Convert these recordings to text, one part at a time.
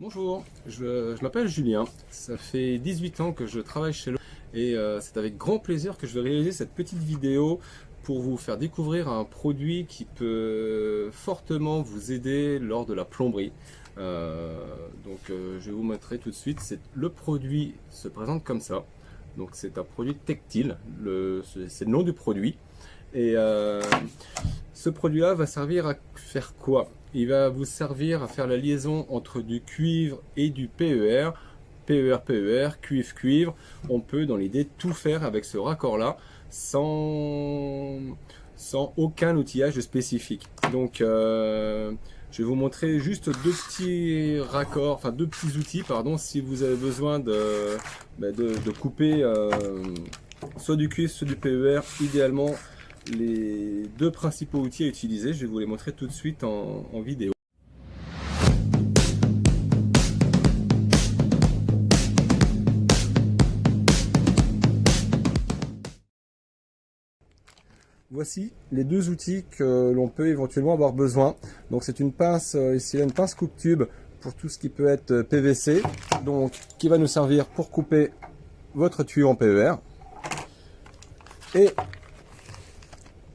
Bonjour, je m'appelle Julien, ça fait 18 ans que je travaille chez Le et c'est avec grand plaisir que je vais réaliser cette petite vidéo pour vous faire découvrir un produit qui peut fortement vous aider lors de la plomberie. Je vais vous montrer tout de suite, le produit se présente comme ça, donc c'est un produit tactile, c'est le nom du produit. Et ce produit-là va servir à faire quoi? Il va vous servir à faire la liaison entre du cuivre et du PER. PER, PER, cuivre, cuivre. On peut dans l'idée tout faire avec ce raccord-là sans aucun outillage spécifique. Donc je vais vous montrer juste deux petits raccords, enfin deux petits outils, pardon, si vous avez besoin de couper soit du cuivre, soit du PER, idéalement. Les deux principaux outils à utiliser, je vais vous les montrer tout de suite en vidéo. Voici les deux outils que l'on peut éventuellement avoir besoin. Donc c'est une pince, ici une pince coupe-tube pour tout ce qui peut être PVC, donc qui va nous servir pour couper votre tuyau en PER. Et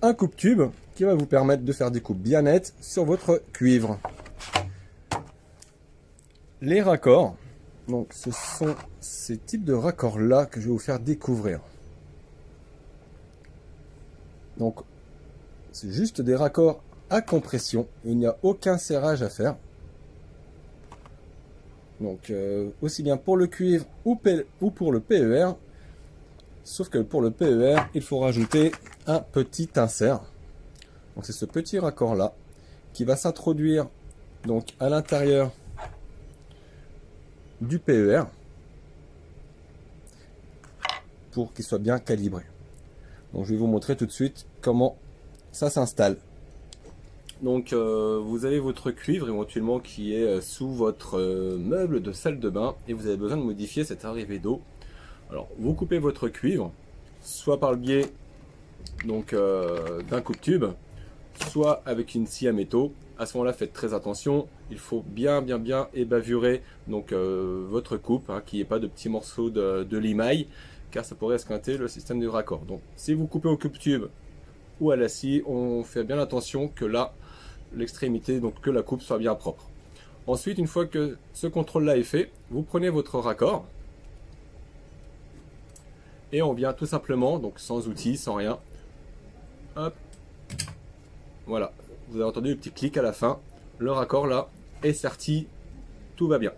un coupe-tube qui va vous permettre de faire des coupes bien nettes sur votre cuivre. Les raccords, donc ce sont ces types de raccords là que je vais vous faire découvrir. Donc c'est juste des raccords à compression, il n'y a aucun serrage à faire. Donc aussi bien pour le cuivre ou pour le PER, sauf que pour le PER, il faut rajouter un petit insert. Donc c'est ce petit raccord là qui va s'introduire donc à l'intérieur du PER pour qu'il soit bien calibré. Donc je vais vous montrer tout de suite comment ça s'installe. Donc vous avez votre cuivre éventuellement qui est sous votre meuble de salle de bain et vous avez besoin de modifier cette arrivée d'eau. Alors vous coupez votre cuivre soit par le biais d'un coupe-tube, soit avec une scie à métaux. À ce moment-là, faites très attention. Il faut bien ébavurer votre coupe, qu'il n'y ait pas de petits morceaux de limaille, car ça pourrait esquinter le système du raccord. Donc, si vous coupez au coupe-tube ou à la scie, on fait bien attention que là, l'extrémité, donc que la coupe soit bien propre. Ensuite, une fois que ce contrôle-là est fait, vous prenez votre raccord et on vient tout simplement, donc sans outils, sans rien. Hop. Voilà, vous avez entendu le petit clic à la fin, le raccord là est sorti, tout va bien.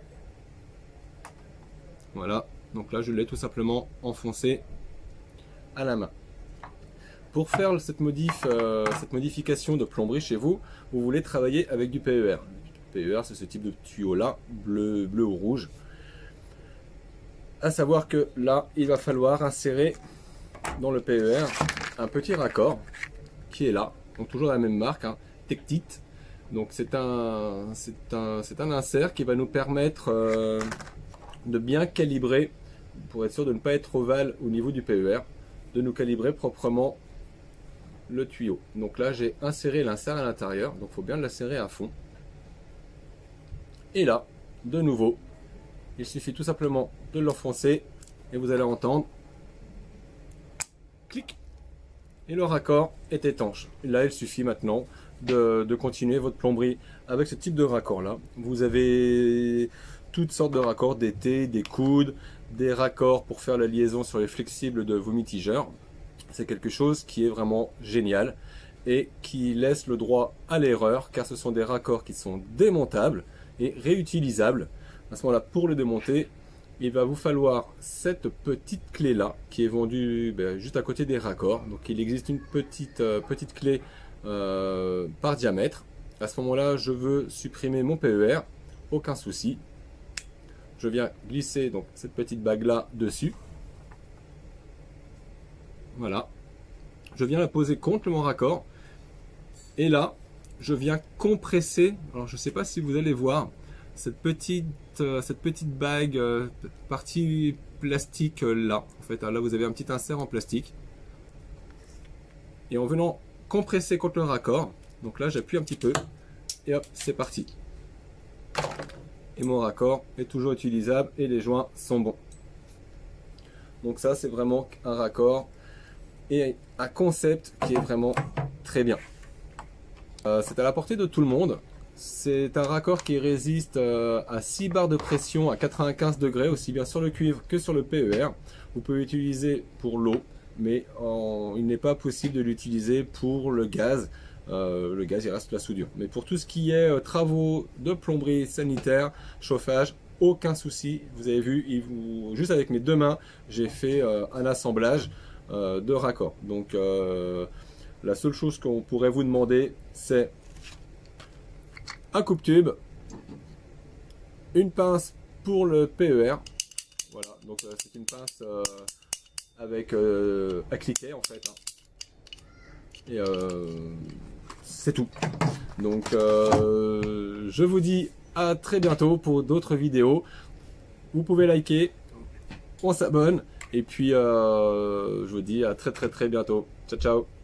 Voilà, donc là je l'ai tout simplement enfoncé à la main. Pour faire cette modification de plomberie chez vous, vous voulez travailler avec du PER. Le PER, c'est ce type de tuyau là, bleu ou rouge. À savoir que là, il va falloir insérer dans le PER un petit raccord qui est là. Donc toujours la même marque, Tectite. Donc c'est un insert qui va nous permettre de bien calibrer, pour être sûr de ne pas être ovale au niveau du PER, de nous calibrer proprement le tuyau. Donc là j'ai inséré l'insert à l'intérieur, donc il faut bien l'insérer à fond. Et là, de nouveau, il suffit tout simplement de l'enfoncer et vous allez entendre clic. Et le raccord est étanche. Là, il suffit maintenant de continuer votre plomberie avec ce type de raccord là. Vous avez toutes sortes de raccords, des T, des coudes, des raccords pour faire la liaison sur les flexibles de vos mitigeurs. C'est quelque chose qui est vraiment génial et qui laisse le droit à l'erreur, car ce sont des raccords qui sont démontables et réutilisables. À ce moment-là, pour le démonter, il va vous falloir cette petite clé là qui est vendue juste à côté des raccords. Donc il existe une petite clé par diamètre. À ce moment là, je veux supprimer mon PER, aucun souci. Je viens glisser donc cette petite bague là dessus. Voilà. Je viens la poser contre mon raccord. Et là, je viens compresser. Alors je ne sais pas si vous allez voir cette petite bague partie plastique là. En fait, là vous avez un petit insert en plastique. Et en venant compresser contre le raccord, donc là j'appuie un petit peu et hop, c'est parti. et mon raccord est toujours utilisable et les joints sont bons. Donc ça, c'est vraiment un raccord et un concept qui est vraiment très bien. C'est à la portée de tout le monde. C'est un raccord qui résiste à 6 bars de pression à 95 degrés, aussi bien sur le cuivre que sur le PER. Vous pouvez l'utiliser pour l'eau, mais il n'est pas possible de l'utiliser pour le gaz. Le gaz, il reste la soudure. Mais pour tout ce qui est travaux de plomberie sanitaire, chauffage, aucun souci. Vous avez vu, juste avec mes deux mains, j'ai fait un assemblage de raccord. Donc la seule chose qu'on pourrait vous demander, c'est un coupe-tube, une pince pour le PER. Voilà, donc c'est une pince avec à cliquer en fait. Et c'est tout. Donc je vous dis à très bientôt pour d'autres vidéos. Vous pouvez liker, on s'abonne. Et puis je vous dis à très bientôt. Ciao ciao.